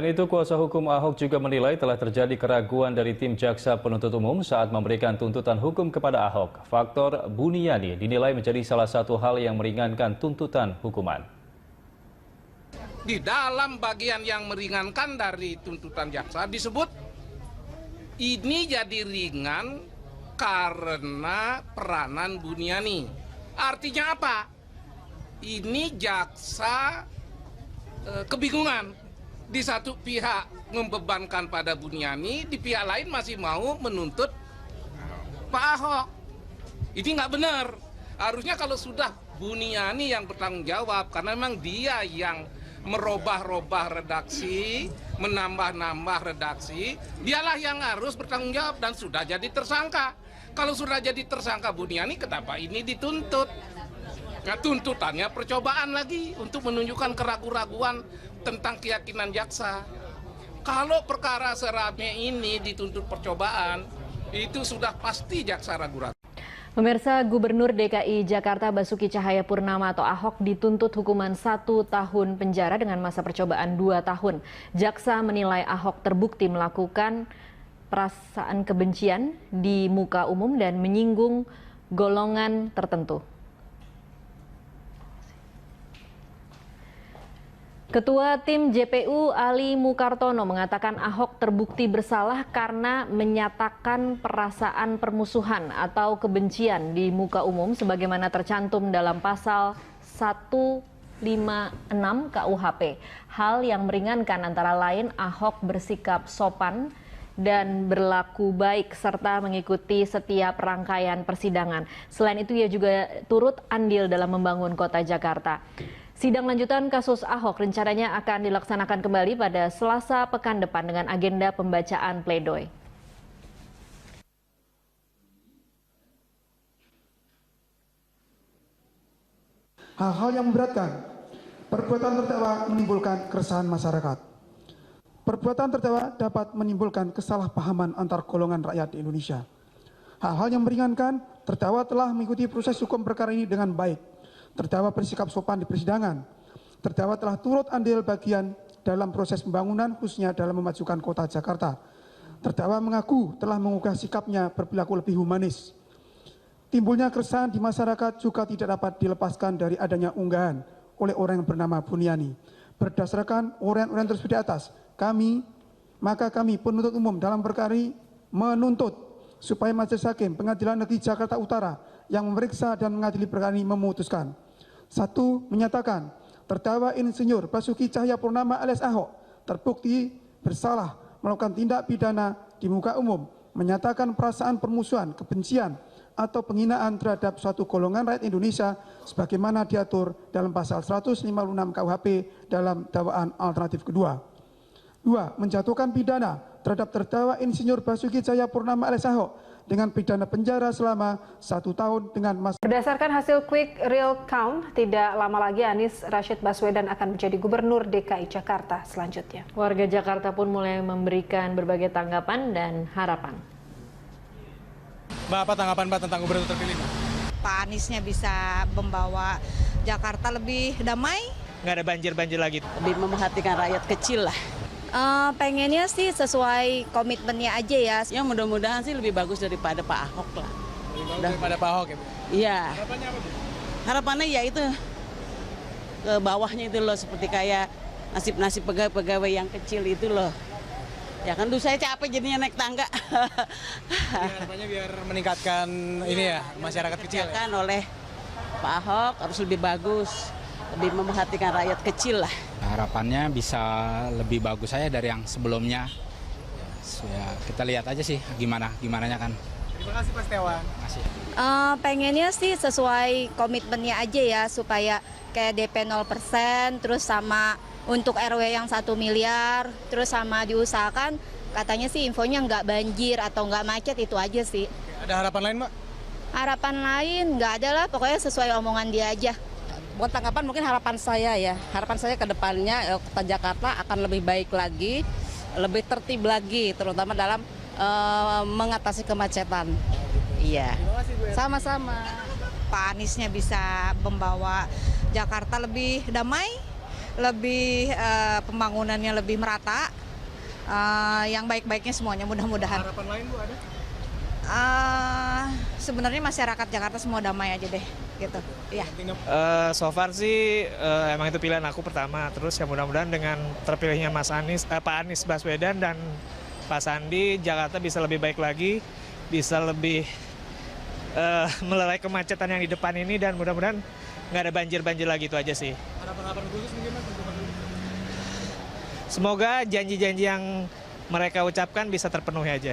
Selain itu, kuasa hukum Ahok juga menilai telah terjadi keraguan dari tim jaksa penuntut umum saat memberikan tuntutan hukum kepada Ahok. Faktor Buniani dinilai menjadi salah satu hal yang meringankan tuntutan hukuman. Di dalam bagian yang meringankan dari tuntutan jaksa disebut ini jadi ringan karena peranan Buniani. Artinya apa? Ini jaksa kebingungan. Di satu pihak membebankan pada Buniani, di pihak lain masih mau menuntut Pak Ahok. Ini nggak benar. Harusnya kalau sudah Buniani yang bertanggung jawab, karena memang dia yang merubah-rubah redaksi, menambah-nambah redaksi, dialah yang harus bertanggung jawab dan sudah jadi tersangka. Kalau sudah jadi tersangka Buniani, kenapa ini dituntut? Nah, tuntutannya percobaan lagi untuk menunjukkan keraguan-raguan tentang keyakinan jaksa. Kalau perkara serame ini dituntut percobaan, itu sudah pasti jaksa ragu-ragu. Pemirsa, Gubernur DKI Jakarta Basuki Cahayapurnama atau Ahok dituntut hukuman 1 tahun penjara dengan masa percobaan 2 tahun. Jaksa menilai Ahok terbukti melakukan perasaan kebencian di muka umum dan menyinggung golongan tertentu. Ketua Tim JPU Ali Mukartono mengatakan Ahok terbukti bersalah karena menyatakan perasaan permusuhan atau kebencian di muka umum sebagaimana tercantum dalam pasal 156 KUHP. Hal yang meringankan antara lain Ahok bersikap sopan dan berlaku baik serta mengikuti setiap rangkaian persidangan. Selain itu ia juga turut andil dalam membangun kota Jakarta. Sidang lanjutan kasus Ahok rencananya akan dilaksanakan kembali pada Selasa pekan depan dengan agenda pembacaan pledoi. Hal-hal yang memberatkan, perbuatan terdakwa menimbulkan keresahan masyarakat. Perbuatan terdakwa dapat menimbulkan kesalahpahaman antar golongan rakyat di Indonesia. Hal-hal yang meringankan, terdakwa telah mengikuti proses hukum perkara ini dengan baik. Terdakwa bersikap sopan di persidangan. Terdakwa telah turut andil bagian dalam proses pembangunan khususnya dalam memajukan kota Jakarta. Terdakwa mengaku telah mengubah sikapnya berperilaku lebih humanis. Timbulnya keresahan di masyarakat juga tidak dapat dilepaskan dari adanya unggahan oleh orang yang bernama Buniani. Berdasarkan uraian-uraian tersebut di atas, kami penuntut umum dalam perkara ini menuntut supaya Majelis Hakim Pengadilan Negeri Jakarta Utara yang memeriksa dan mengadili perkara ini memutuskan. 1. Menyatakan terdakwa Insinyur Basuki Cahayapurnama alias Ahok terbukti bersalah melakukan tindak pidana di muka umum, menyatakan perasaan permusuhan, kebencian, atau penghinaan terhadap suatu golongan rakyat Indonesia sebagaimana diatur dalam pasal 156 KUHP dalam dakwaan alternatif kedua. 2. Menjatuhkan pidana terhadap terdakwa Insinyur Basuki Cahayapurnama alias Ahok dengan pidana penjara selama 1 tahun dengan masa. Berdasarkan hasil quick real count, tidak lama lagi Anies Rashid Baswedan akan menjadi Gubernur DKI Jakarta selanjutnya. Warga Jakarta pun mulai memberikan berbagai tanggapan dan harapan. Mbak, apa tanggapan Mbak tentang Gubernur terpilih? Pak Aniesnya bisa membawa Jakarta lebih damai. Nggak ada banjir-banjir lagi. Lebih memperhatikan rakyat kecil lah. Pengennya sih sesuai komitmennya aja ya. Yang mudah-mudahan sih lebih bagus daripada Pak Ahok lah. Lebih bagus daripada Pak Ahok ya Bu? Iya. Harapannya apa Bu? Harapannya ya itu ke bawahnya itu loh, seperti kayak nasib-nasib pegawai-pegawai yang kecil itu loh. Ya kan dulu saya capek jadinya naik tangga. Jadi harapannya biar meningkatkan ini ya masyarakat kecil ya? Oleh Pak Ahok harus lebih bagus, lebih memperhatikan rakyat kecil lah. Harapannya bisa lebih bagus saya dari yang sebelumnya. Ya, kita lihat aja sih gimananya kan. Terima kasih Pak Setiawan. Pengennya sih sesuai komitmennya aja ya supaya kayak DP 0%, terus sama untuk RW yang 1 miliar, terus sama diusahakan katanya sih infonya nggak banjir atau nggak macet, itu aja sih. Ada harapan lain Mbak? Harapan lain nggak ada lah, pokoknya sesuai omongan dia aja. Buat tanggapan mungkin harapan saya ke depannya kota Jakarta akan lebih baik lagi, lebih tertib lagi, terutama dalam mengatasi kemacetan. Iya. Sama-sama. Pak Aniesnya bisa membawa Jakarta lebih damai. lebih pembangunannya lebih merata, yang baik-baiknya semuanya mudah-mudahan. Harapan lain Bu ada? Sebenarnya masyarakat Jakarta semua damai aja deh, gitu. Iya. So far sih emang itu pilihan aku pertama. Terus ya mudah-mudahan dengan terpilihnya Pak Anies Baswedan dan Pak Sandi, Jakarta bisa lebih baik lagi, bisa lebih melerai kemacetan yang di depan ini, dan mudah-mudahan nggak ada banjir-banjir lagi, itu aja sih. Harapan khusus mungkin Mas? Semoga janji-janji yang mereka ucapkan bisa terpenuhi aja.